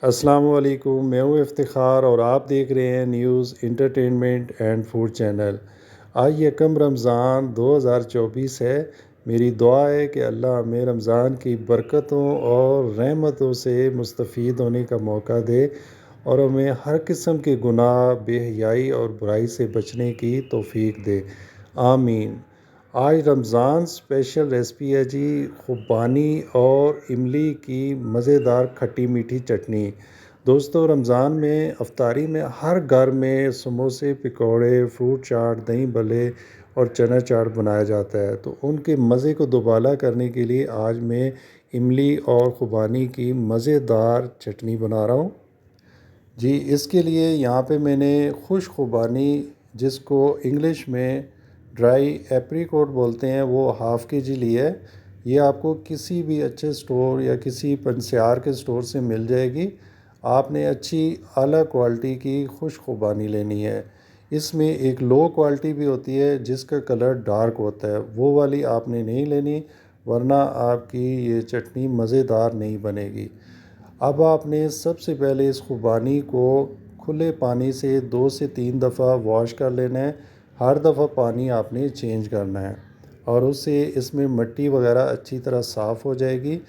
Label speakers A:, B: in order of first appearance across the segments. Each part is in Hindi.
A: अस्सलाम वालेकुम, मैं हूँ इफ्तिखार और आप देख रहे हैं news entertainment and food channel. आज यकम रमज़ान 2024 है। मेरी दुआ है कि अल्लाह हमें रमज़ान की बरकतों और रहमतों से मुस्तफ़ीद होने का मौका दे और हमें हर किस्म के गुनाह, बेहयाई और बुराई से बचने की तौफ़ीक दे। आमीन। आज रमज़ान स्पेशल रेसिपी है जी, खुबानी और इमली की मज़ेदार खट्टी मीठी चटनी। दोस्तों, रमज़ान में अफ्तारी में हर घर में समोसे, पकौड़े, फ्रूट चाट, दही भल्ले और चना चाट बनाया जाता है। तो उनके मज़े को दोबाला करने के लिए आज मैं इमली और खुबानी की मज़ेदार चटनी बना रहा हूँ। जी, इसके लिए यहाँ पे मैंने खुश खुबानी, जिसको इंग्लिश में ड्राई एप्रिकॉट बोलते हैं, वो हाफ़ के जी ली है। ये आपको किसी भी अच्छे स्टोर या किसी पंसार के स्टोर से मिल जाएगी। आपने अच्छी आला क्वालिटी की खुश खुबानी लेनी है। इसमें एक लो क्वालिटी भी होती है जिसका कलर डार्क होता है, वो वाली आपने नहीं लेनी, वरना आपकी ये चटनी मज़ेदार नहीं बनेगी। अब आपने सबसे पहले इस खुबानी को खुले पानी से 2 से 3 दफ़ा वॉश कर लेना है। हर दफ़ा पानी आपने चेंज करना है और उससे इसमें मिट्टी वगैरह अच्छी तरह साफ़ हो जाएगी।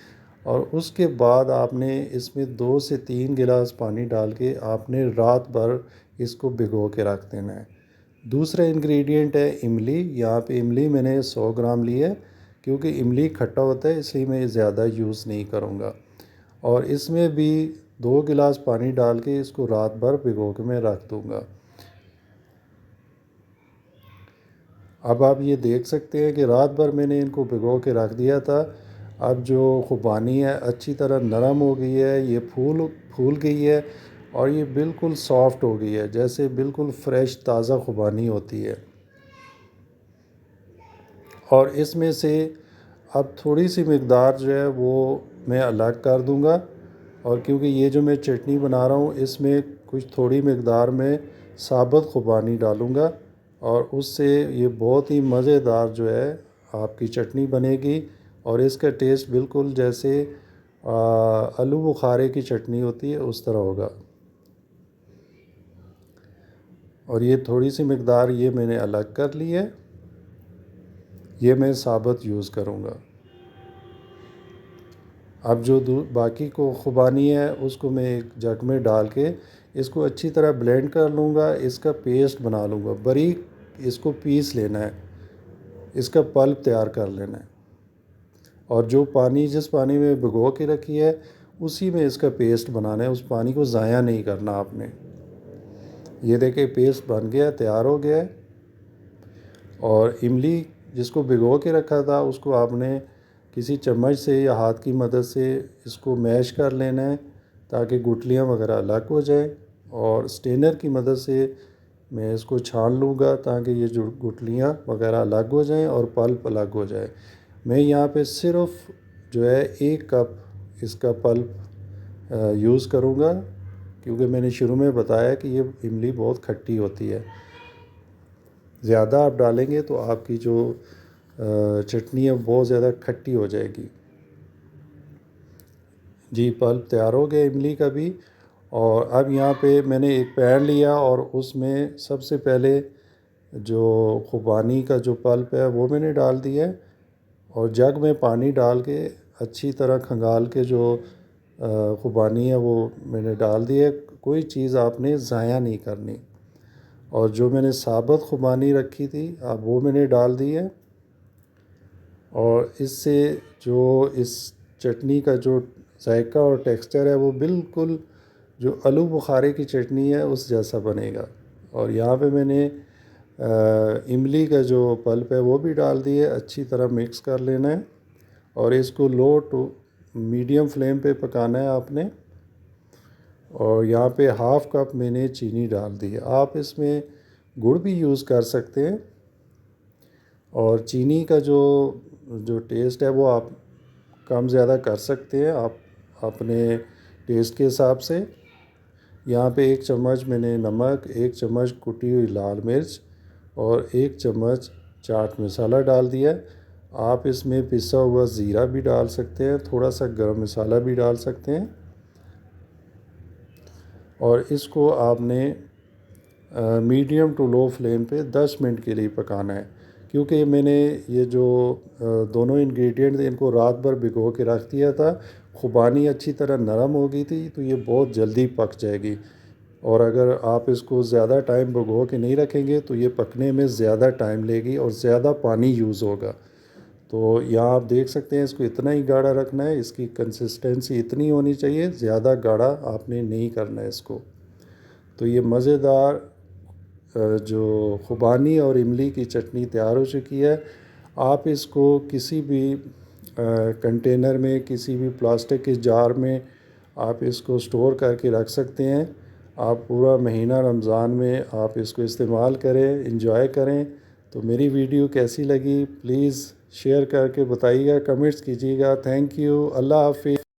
A: और उसके बाद आपने इसमें 2 से 3 गिलास पानी डाल के आपने रात भर इसको भिगो के रख देना है। दूसरा इंग्रेडिएंट है इमली। यहाँ पे इमली मैंने 100 ग्राम ली है, क्योंकि इमली खट्टा होता है इसलिए मैं ज़्यादा यूज़ नहीं करूँगा। और इसमें भी 2 गिलास पानी डाल के इसको रात भर भिगो के मैं रख दूँगा। अब आप ये देख सकते हैं कि रात भर मैंने इनको भिगो के रख दिया था। अब जो खुबानी है अच्छी तरह नरम हो गई है, ये फूल फूल गई है और ये बिल्कुल सॉफ्ट हो गई है, जैसे बिल्कुल फ्रेश ताज़ा खुबानी होती है। और इसमें से अब थोड़ी सी मकदार जो है वो मैं अलग कर दूंगा। और क्योंकि ये जो मैं चटनी बना रहा हूँ इसमें कुछ थोड़ी मकदार में साबुत खुबानी डालूँगा और उससे ये बहुत ही मज़ेदार जो है आपकी चटनी बनेगी। और इसका टेस्ट बिल्कुल जैसे आलू बुखारे की चटनी होती है उस तरह होगा। और ये थोड़ी सी मकदार ये मैंने अलग कर ली है, ये मैं साबुत यूज़ करूँगा। अब जो बाकी को खुबानी है उसको मैं एक जग में डाल के इसको अच्छी तरह ब्लेंड कर लूँगा, इसका पेस्ट बना लूँगा, बारीक इसको पीस लेना है, इसका पल्प तैयार कर लेना है। और जो पानी जिस पानी में भिगो के रखी है उसी में इसका पेस्ट बनाना है, उस पानी को ज़ाया नहीं करना आपने। ये देखिए पेस्ट बन गया, तैयार हो गया है। और इमली जिसको भिगो के रखा था उसको आपने किसी चम्मच से या हाथ की मदद से इसको मैश कर लेना है ताकि गुठलियाँ वगैरह अलग हो जाए। और स्टेनर की मदद से मैं इसको छान लूँगा ताकि ये जो गुठलियाँ वगैरह अलग हो जाएं और पल्प अलग हो जाए। मैं यहाँ पे सिर्फ जो है 1 कप इसका पल्प यूज़ करूँगा, क्योंकि मैंने शुरू में बताया कि ये इमली बहुत खट्टी होती है। ज़्यादा आप डालेंगे तो आपकी जो चटनी है बहुत ज़्यादा खट्टी हो जाएगी। जी, पल्प तैयार हो गया इमली का भी। और अब यहाँ पे मैंने एक पैन लिया और उसमें सबसे पहले जो खुबानी का जो पल्प है वो मैंने डाल दिया है और जग में पानी डाल के अच्छी तरह खंगाल के जो खुबानी है वो मैंने डाल दी है। कोई चीज़ आपने ज़ाया नहीं करनी। और जो मैंने साबुत खुबानी रखी थी अब वो मैंने डाल दी है। और इससे जो इस चटनी का जो जायका और टेक्सचर है वो बिल्कुल जो आलू बुखारे की चटनी है उस जैसा बनेगा। और यहाँ पे मैंने इमली का जो पल्प है वो भी डाल दिए, अच्छी तरह मिक्स कर लेना है और इसको लो टू मीडियम फ्लेम पे पकाना है आपने। और यहाँ पे हाफ़ कप मैंने चीनी डाल दी है। आप इसमें गुड़ भी यूज़ कर सकते हैं और चीनी का जो जो टेस्ट है वो आप कम ज़्यादा कर सकते हैं आप अपने टेस्ट के हिसाब से। यहाँ पे 1 चम्मच मैंने नमक, 1 चम्मच कुटी हुई लाल मिर्च और 1 चम्मच चाट मसाला डाल दिया। आप इसमें पिसा हुआ ज़ीरा भी डाल सकते हैं, थोड़ा सा गरम मसाला भी डाल सकते हैं। और इसको आपने मीडियम टू लो फ्लेम पे 10 मिनट के लिए पकाना है। क्योंकि मैंने ये जो दोनों इंग्रेडिएंट थे इनको रात भर भिगो के रख दिया था, खुबानी अच्छी तरह नरम हो गई थी, तो ये बहुत जल्दी पक जाएगी। और अगर आप इसको ज़्यादा टाइम भिगो के नहीं रखेंगे तो ये पकने में ज़्यादा टाइम लेगी और ज़्यादा पानी यूज़ होगा। तो यहाँ आप देख सकते हैं इसको इतना ही गाढ़ा रखना है, इसकी कंसिस्टेंसी इतनी होनी चाहिए, ज़्यादा गाढ़ा आपने नहीं करना है इसको। तो ये मज़ेदार जो खुबानी और इमली की चटनी तैयार हो चुकी है। आप इसको किसी भी कंटेनर में, किसी भी प्लास्टिक के जार में आप इसको स्टोर करके रख सकते हैं। आप पूरा महीना रमज़ान में आप इसको इस्तेमाल करें, इंजॉय करें। तो मेरी वीडियो कैसी लगी प्लीज़ शेयर करके बताइएगा, कमेंट्स कीजिएगा। थैंक यू, अल्लाह हाफ़िज़।